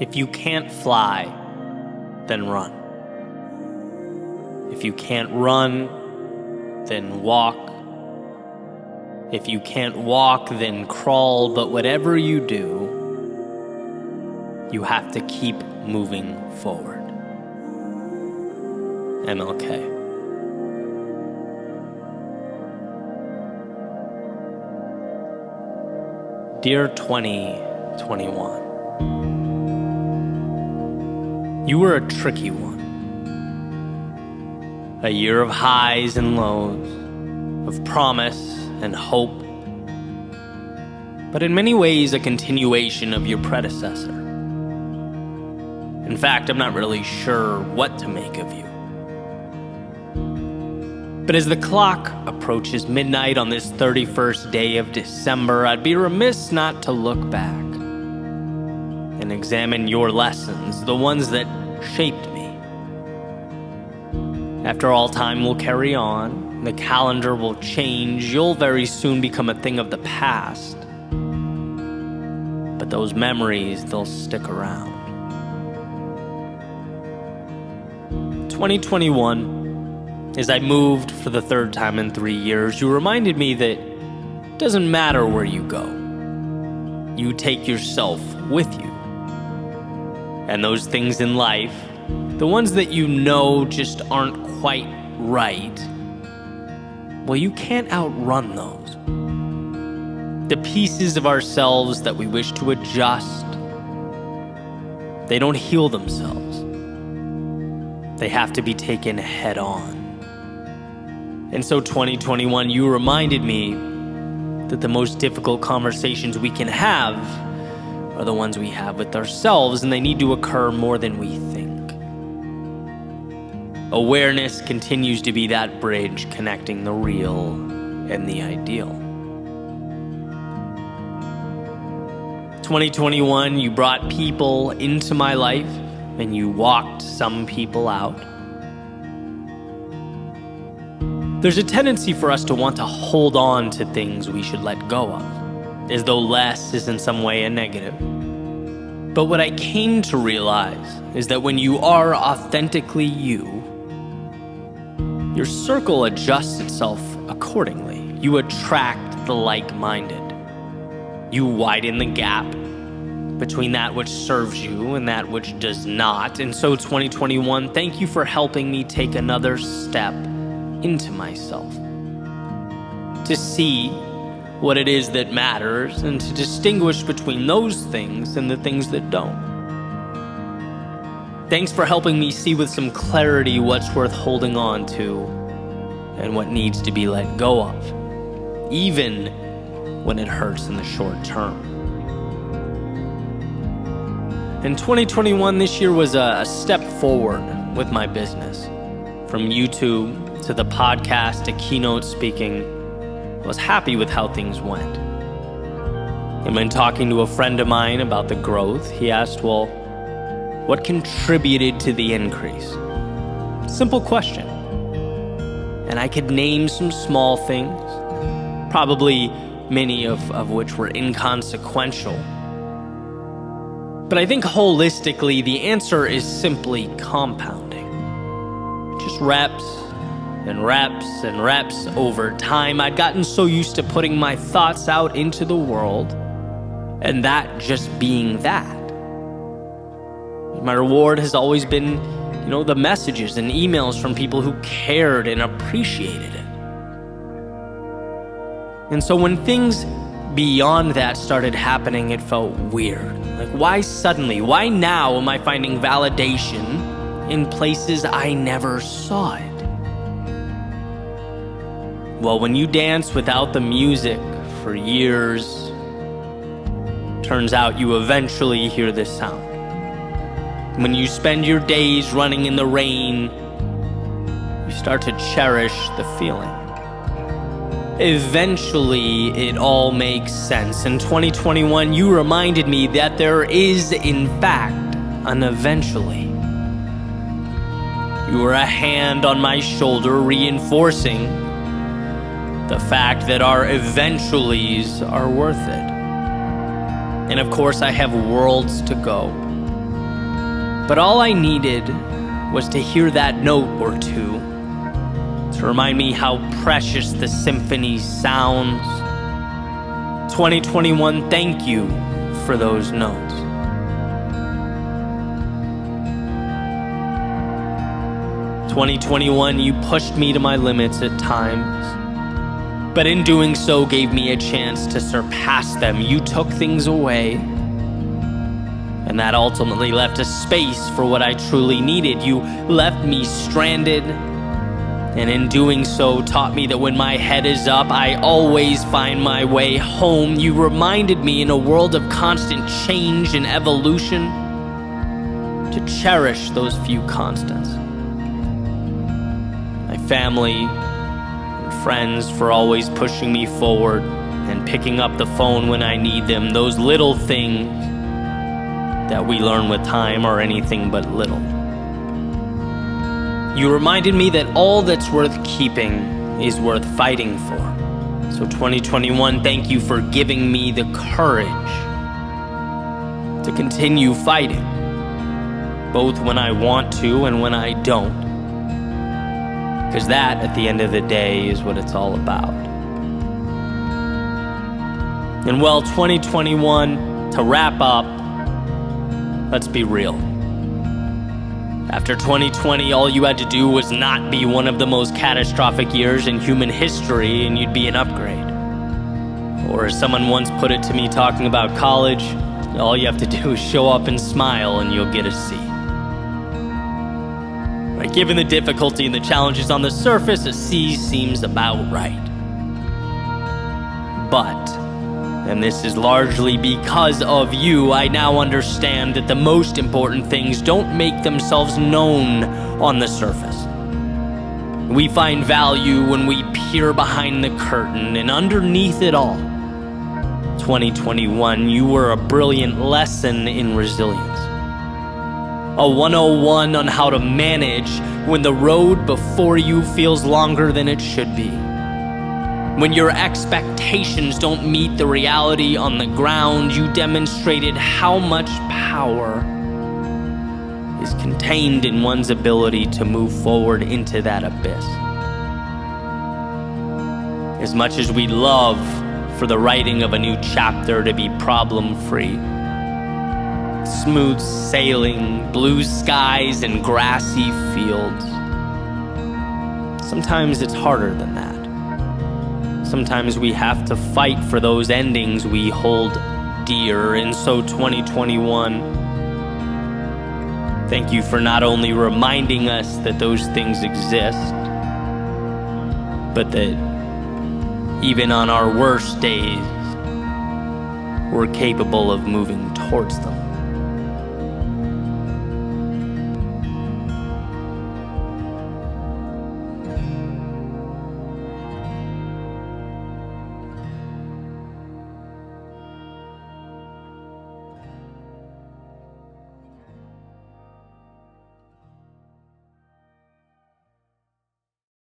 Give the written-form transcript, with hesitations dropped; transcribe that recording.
If you can't fly, then run. If you can't run, then walk. If you can't walk, then crawl. But whatever you do, you have to keep moving forward. MLK. Dear 2021, you were a tricky one. A year of highs and lows, of promise and hope, but in many ways a continuation of your predecessor. In fact, I'm not really sure what to make of you. But as the clock approaches midnight on this 31st day of December, I'd be remiss not to look back and examine your lessons, the ones that shaped me. After all, time will carry on, the calendar will change, you'll very soon become a thing of the past. But those memories, they'll stick around. 2021, as I moved for the third time in 3 years, you reminded me that it doesn't matter where you go. You take yourself with you. And those things in life, the ones that you know just aren't quite right, well, you can't outrun those. The pieces of ourselves that we wish to adjust, they don't heal themselves. They have to be taken head on. And so 2021, you reminded me that the most difficult conversations we can have are the ones we have with ourselves, and they need to occur more than we think. Awareness continues to be that bridge connecting the real and the ideal. 2021, you brought people into my life, and you walked some people out. There's a tendency for us to want to hold on to things we should let go of, as though less is in some way a negative. But what I came to realize is that when you are authentically you, your circle adjusts itself accordingly. You attract the like-minded. You widen the gap between that which serves you and that which does not. And so 2021, thank you for helping me take another step into myself, to see what it is that matters and to distinguish between those things and the things that don't. Thanks for helping me see with some clarity what's worth holding on to and what needs to be let go of, even when it hurts in the short term. And 2021, this year was a step forward with my business. From YouTube to the podcast to keynote speaking, I was happy with how things went. And when talking to a friend of mine about the growth, he asked, well, what contributed to the increase? Simple question. And I could name some small things, probably many of which were inconsequential. But I think holistically, the answer is simply compounding. Just reps and reps and reps over time. I'd gotten so used to putting my thoughts out into the world and that just being that. My reward has always been, the messages and emails from people who cared and appreciated it. And so when things beyond that started happening, it felt weird. Like, why suddenly? Why now am I finding validation in places I never saw it? Well, when you dance without the music for years, turns out you eventually hear this sound. When you spend your days running in the rain, you start to cherish the feeling. Eventually, it all makes sense. In 2021, you reminded me that there is, in fact, an eventually. You were a hand on my shoulder reinforcing the fact that our eventuallys are worth it. And of course, I have worlds to go, But all I needed was to hear that note or two to remind me how precious the symphony sounds. 2021, thank you for those notes. "2021, you pushed me to my limits at times, but in doing so gave me a chance to surpass them. You took things away, and that ultimately left a space for what I truly needed. You left me stranded, and in doing so taught me that when my head is up, I always find my way home. You reminded me in a world of constant change and evolution to cherish those few constants. My family and friends for always pushing me forward and picking up the phone when I need them. Those little things that we learn with time are anything but little. You reminded me that all that's worth keeping is worth fighting for. So 2021, thank you for giving me the courage to continue fighting, both when I want to and when I don't. Because that, at the end of the day, is what it's all about. And well, 2021, to wrap up, let's be real. After 2020, all you had to do was not be one of the most catastrophic years in human history, and you'd be an upgrade. Or as someone once put it to me talking about college, all you have to do is show up and smile and you'll get a C. Right? Given the difficulty and the challenges on the surface, a C seems about right. But, and this is largely because of you, I now understand that the most important things don't make themselves known on the surface. We find value when we peer behind the curtain, and underneath it all, 2021, you were a brilliant lesson in resilience. A 101 on how to manage when the road before you feels longer than it should be. When your expectations don't meet the reality on the ground, you demonstrated how much power is contained in one's ability to move forward into that abyss. As much as we love for the writing of a new chapter to be problem-free, smooth sailing, blue skies, and grassy fields, sometimes it's harder than that. Sometimes we have to fight for those endings we hold dear. And so 2021, thank you for not only reminding us that those things exist, but that even on our worst days, we're capable of moving towards them.